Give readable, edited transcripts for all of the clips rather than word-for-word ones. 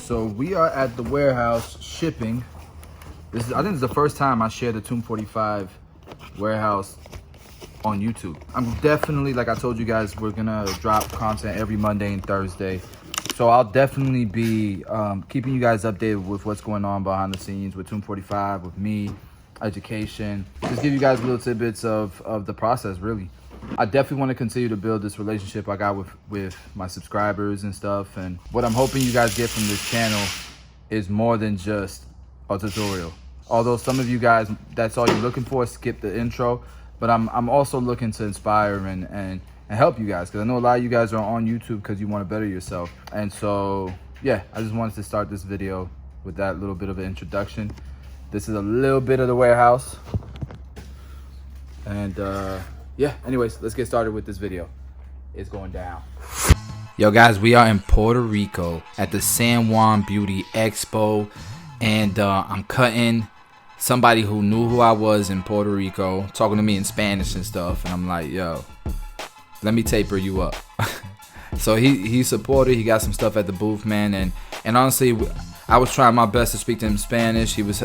So we are at the warehouse shipping. I think it's the first time I shared the Tomb 45 warehouse on YouTube. I'm definitely, like I told you guys, we're gonna drop content every Monday and Thursday. So I'll definitely be keeping you guys updated with what's going on behind the scenes with Tomb 45, with me, education. Just give you guys little tidbits of the process, really. I definitely want to continue to build this relationship I got with my subscribers and stuff. And what I'm hoping you guys get from this channel is more than just a tutorial. Although some of you guys, that's all you're looking for, skip the intro. But I'm also looking to inspire and help you guys, because I know a lot of you guys are on YouTube because you want to better yourself. And so, yeah, I just wanted to start this video with that little bit of an introduction. This is a little bit of the warehouse. And yeah, anyways, let's get started with this video. It's going down. Yo guys, we are in Puerto Rico at the San Juan Beauty Expo. And I'm cutting somebody who knew who I was in Puerto Rico, talking to me in Spanish and stuff. And I'm like, yo, let me taper you up. So he supported. He got some stuff at the booth, man. And honestly, I was trying my best to speak to him in Spanish. He was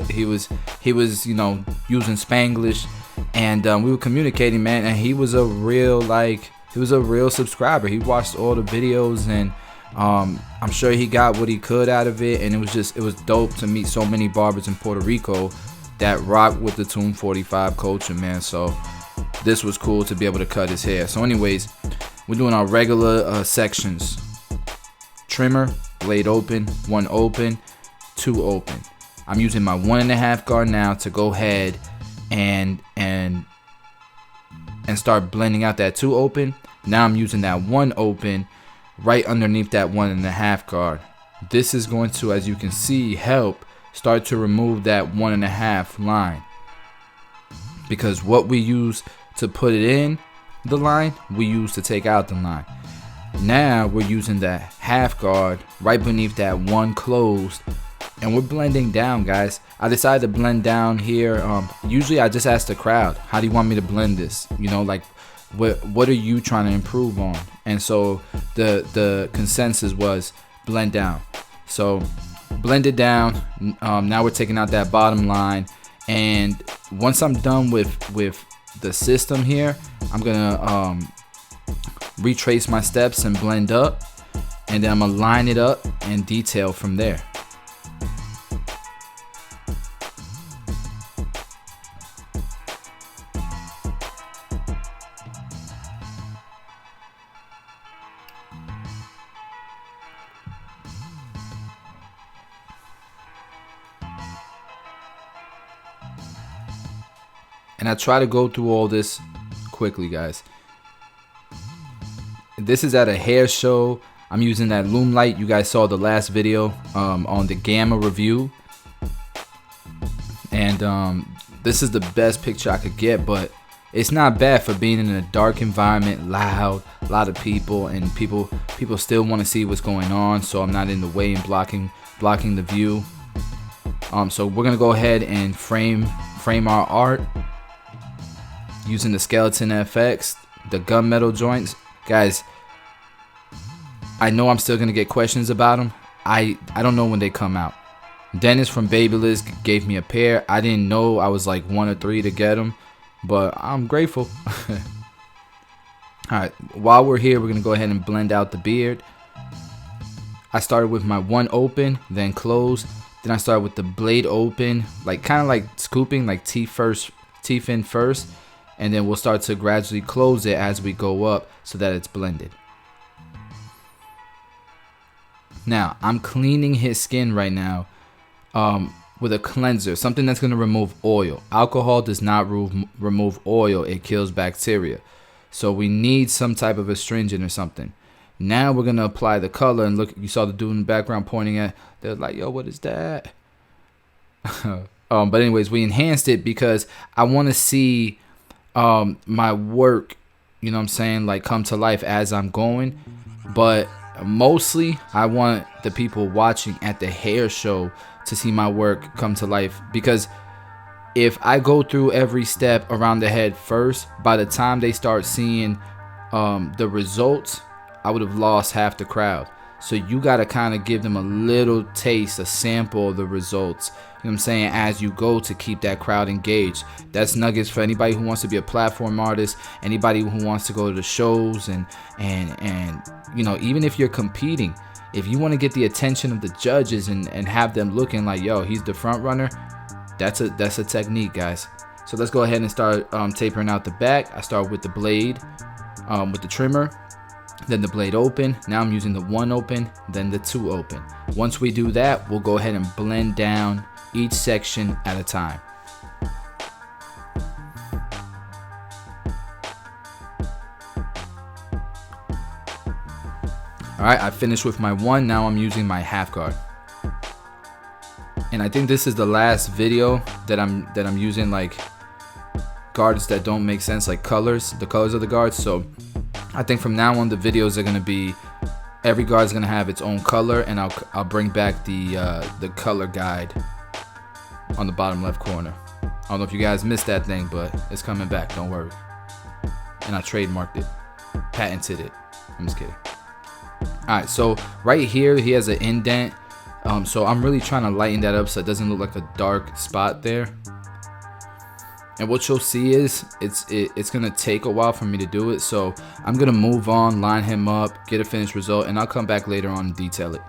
you know, using Spanglish, and we were communicating, man. And he was a real subscriber. He watched all the videos, and I'm sure he got what he could out of it. And it was dope to meet so many barbers in Puerto Rico that rock with the Tomb 45 culture, man. So this was cool to be able to cut his hair. So anyways, we're doing our regular sections: trimmer, blade open, one open, two open. I'm using my 1.5 guard now to go ahead and start blending out that two open. Now I'm using that one open right underneath that 1.5 guard. This is going to, as you can see, help start to remove that 1.5 line, because what we use to put it in the line, we use to take out the line. Now we're using that half guard right beneath that one closed, and we're blending down, guys. I decided to blend down here. Usually I just ask the crowd, how do you want me to blend this? You know, like what are you trying to improve on? And so the consensus was blend down. So blend it down. Now we're taking out that bottom line, and once I'm done with the system here, I'm gonna retrace my steps and blend up, and then I'm gonna line it up and detail from there. And I try to go through all this quickly, guys. This is at a hair show. I'm using that loom light. You guys saw the last video on the Gamma review. And this is the best picture I could get, but it's not bad for being in a dark environment, loud, a lot of people, and people still want to see what's going on, so I'm not in the way and blocking the view. So we're gonna go ahead and frame our art using the Skeleton FX, the gunmetal joints. Guys, I know I'm still gonna get questions about them. I don't know when they come out. Dennis from Babyliss gave me a pair. I didn't know I was like 1 or 3 to get them, but I'm grateful. Alright, while we're here, we're gonna go ahead and blend out the beard. I started with my one open, then close. Then I started with the blade open, like kind of like scooping, like teeth in first. And then we'll start to gradually close it as we go up so that it's blended. Now, I'm cleaning his skin right now with a cleanser, something that's going to remove oil. Alcohol does not remove oil, it kills bacteria. So we need some type of astringent or something. Now we're going to apply the color, and look, you saw the dude in the background pointing at, they're like, yo, what is that? But anyways, we enhanced it because I want to see my work, you know what I'm saying, like come to life as I'm going. But mostly I want the people watching at the hair show to see my work come to life, because if I go through every step around the head first, by the time they start seeing the results, I would have lost half the crowd. So you got to kind of give them a little taste, a sample of the results, you know what I'm saying, as you go, to keep that crowd engaged. That's nuggets for anybody who wants to be a platform artist, anybody who wants to go to the shows, and you know, even if you're competing, if you want to get the attention of the judges and have them looking like, yo, he's the front runner, that's a technique, guys. So let's go ahead and start tapering out the back. I start with the blade, with the trimmer, then the blade open. Now I'm using the 1 open, then the 2 open. Once we do that, we'll go ahead and blend down each section at a time. Alright, I finished with my 1. Now I'm using my half guard. And I think this is the last video that I'm using like guards that don't make sense, like the colors of the guards. So I think from now on the videos are gonna be, every guard is gonna have its own color, and I'll bring back the color guide on the bottom left corner. I don't know if you guys missed that thing, but it's coming back, don't worry. And I trademarked it, patented it. I'm just kidding. Alright, so right here he has an indent, so I'm really trying to lighten that up so it doesn't look like a dark spot there. And what you'll see is it's gonna take a while for me to do it, so I'm gonna move on, line him up, get a finished result, and I'll come back later on and detail it.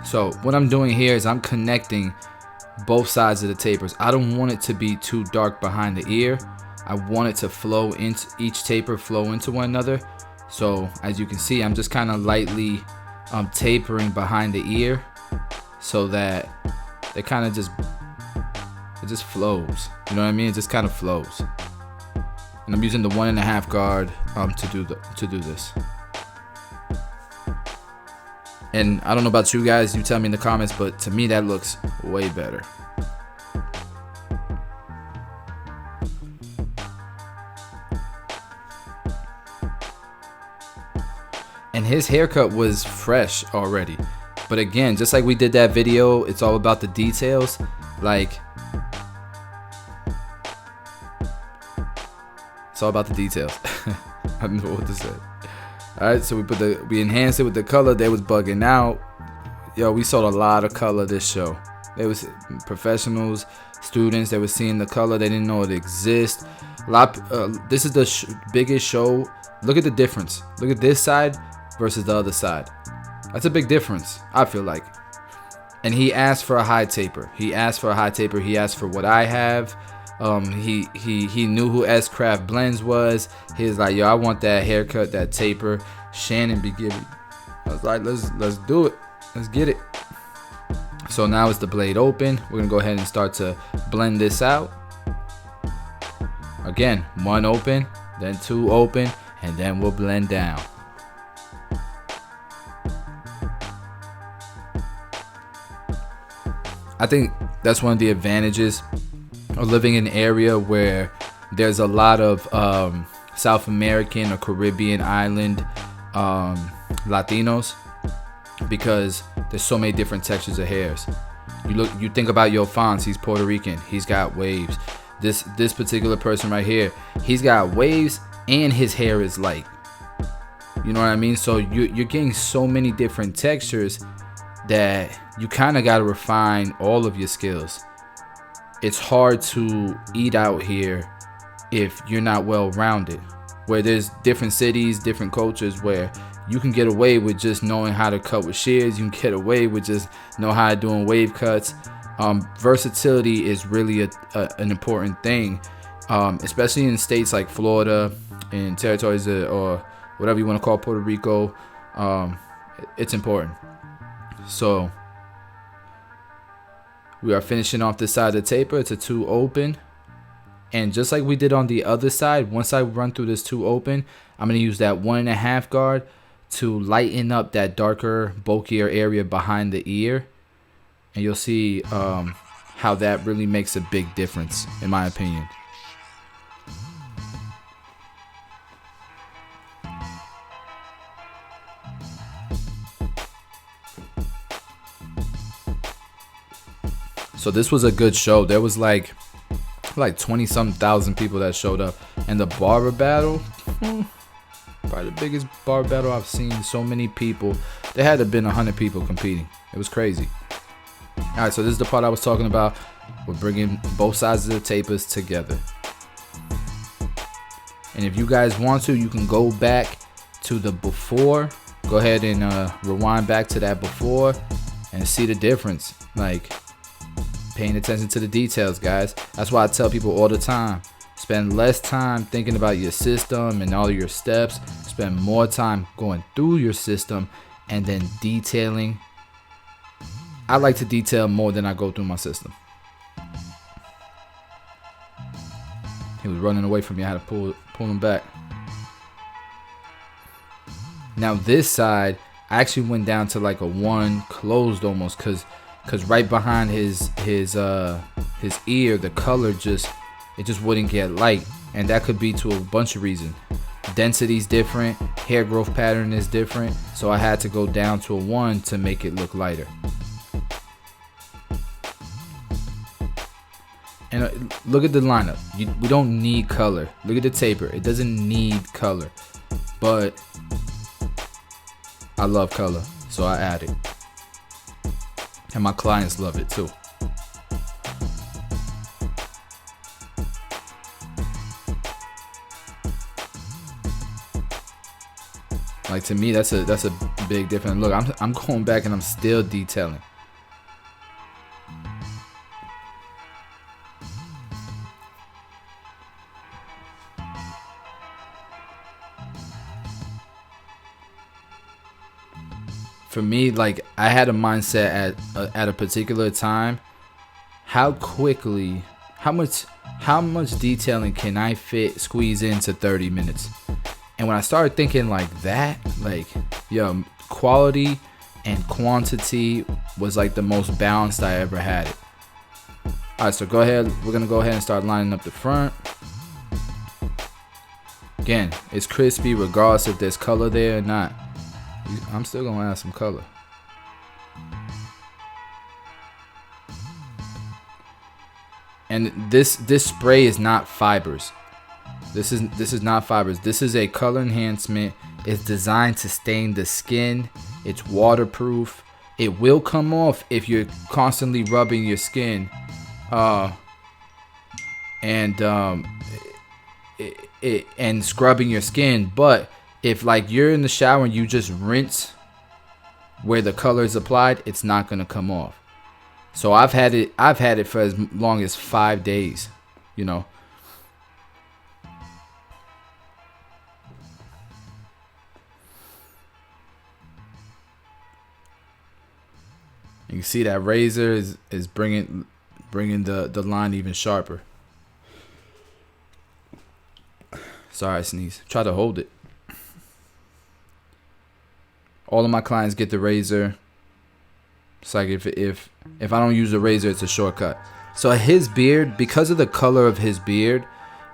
So what I'm doing here is I'm connecting both sides of the tapers. I don't want it to be too dark behind the ear. I want it to flow into each taper, flow into one another. So as you can see, I'm just kind of lightly tapering behind the ear so that they kind of just flows, you know what I mean? It just kind of flows. And I'm using the 1.5 guard to do this. And I don't know about you guys, you tell me in the comments, but to me that looks way better. And his haircut was fresh already. But again, just like we did that video, it's all about the details. Like, it's all about the details. I don't know what to say. Alright, so we enhanced it with the color. They was bugging out. Yo, we saw a lot of color this show. There was professionals, students that were seeing the color. They didn't know it exists. This is the biggest show. Look at the difference. Look at this side versus the other side. That's a big difference, I feel like. And he asked for a high taper. He asked for what I have. He knew who S Craft Blends was. He was like, yo, I want that haircut, that taper Shannon be giving. I was like, let's do it. Let's get it. So now it's the blade open. We're gonna go ahead and start to blend this out. Again, 1 open, then 2 open, and then we'll blend down. I think that's one of the advantages of living in an area where there's a lot of South American or Caribbean island Latinos, because there's so many different textures of hairs. You think about Yo Fonz, he's Puerto Rican, he's got waves. This particular person right here, he's got waves and his hair is light. You know what I mean? So you're getting so many different textures that you kind of got to refine all of your skills. It's hard to eat out here if you're not well rounded, where there's different cities, different cultures where you can get away with just knowing how to cut with shears. You can get away with just know how to doing wave cuts. Versatility is really an important thing, especially in states like Florida and territories or whatever you want to call Puerto Rico. It's important. So we are finishing off this side of the taper. It's a 2 open, and just like we did on the other side, once I run through this 2 open, I'm going to use that 1.5 guard to lighten up that darker, bulkier area behind the ear, and you'll see how that really makes a big difference, in my opinion. So this was a good show. There was like 20-something thousand people that showed up, and the barber battle, probably probably the biggest barber battle I've seen. So many people. There had to have been 100 people competing. It was crazy. Alright, so this is the part I was talking about. We're bringing both sides of the tapers together. And if you guys want to, you can go back to the before. Go ahead and rewind back to that before and see the difference. Like, paying attention to the details, guys. That's why I tell people all the time. Spend less time thinking about your system and all your steps. Spend more time going through your system and then detailing. I like to detail more than I go through my system. He was running away from me. I had to pull him back. Now this side, I actually went down to like a 1 closed almost, cause right behind his ear, the color just wouldn't get light, and that could be to a bunch of reasons. Density's different, hair growth pattern is different, so I had to go down to a 1 to make it look lighter. And look at the lineup. We don't need color. Look at the taper. It doesn't need color, but I love color, so I add it. And my clients love it too. Like, to me, that's a big difference. Look, I'm going back and I'm still detailing. For me, like, I had a mindset at a particular time. How much detailing can I squeeze into 30 minutes? And when I started thinking like that, like, yo, quality and quantity was like the most balanced I ever had it. All right, so we're gonna go ahead and start lining up the front. Again, it's crispy regardless if there's color there or not. I'm still gonna add some color. And this spray is not fibers. This is not fibers. This is a color enhancement. It's designed to stain the skin. It's waterproof. It will come off if you're constantly rubbing your skin, and scrubbing your skin. But if, like, you're in the shower and you just rinse where the color is applied, it's not gonna come off. So I've had it for as long as 5 days, you know. You can see that razor is bringing the line even sharper. Sorry, I sneeze. Try to hold it. All of my clients get the razor. It's like if I don't use the razor, it's a shortcut. So his beard, because of the color of his beard,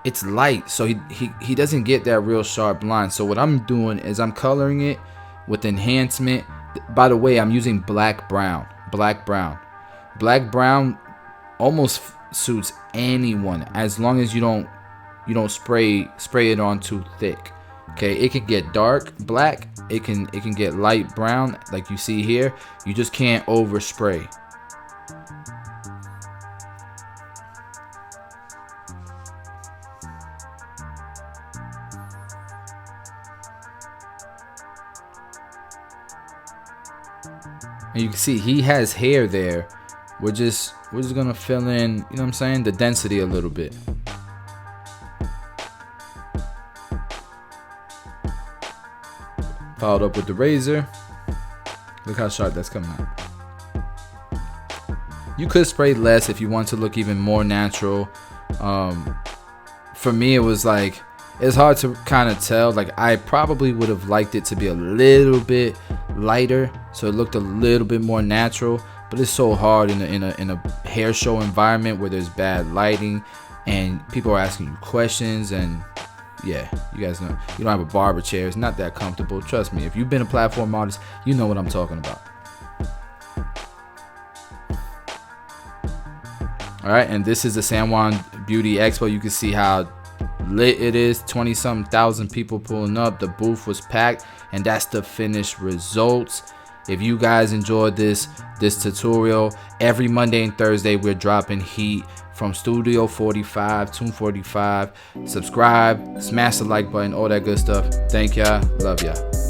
it's light, so he doesn't get that real sharp line. So what I'm doing is I'm coloring it with enhancement. By the way, I'm using black brown. Black brown almost suits anyone, as long as you don't spray it on too thick. Okay, it can get dark black, it can get light brown like you see here. You just can't overspray. And you can see he has hair there. We're just gonna fill in, you know what I'm saying, the density a little bit. Followed up with the razor. Look how sharp that's coming out. You could spray less if you want to look even more natural. For me, it was like, it's hard to kind of tell. Like, I probably would have liked it to be a little bit lighter, so it looked a little bit more natural. But it's so hard in a hair show environment where there's bad lighting and people are asking you questions, and yeah, you guys know you don't have a barber chair. It's not that comfortable. Trust me, if you've been a platform artist, you know what I'm talking about. All right, and this is the San Juan Beauty Expo. You can see how lit it is. 20-something thousand people pulling up. The booth was packed, and that's the finished results. If you guys enjoyed this tutorial, every Monday and Thursday we're dropping heat from Studio 45, Tune 45. Subscribe, smash the like button, all that good stuff. Thank y'all. Love y'all.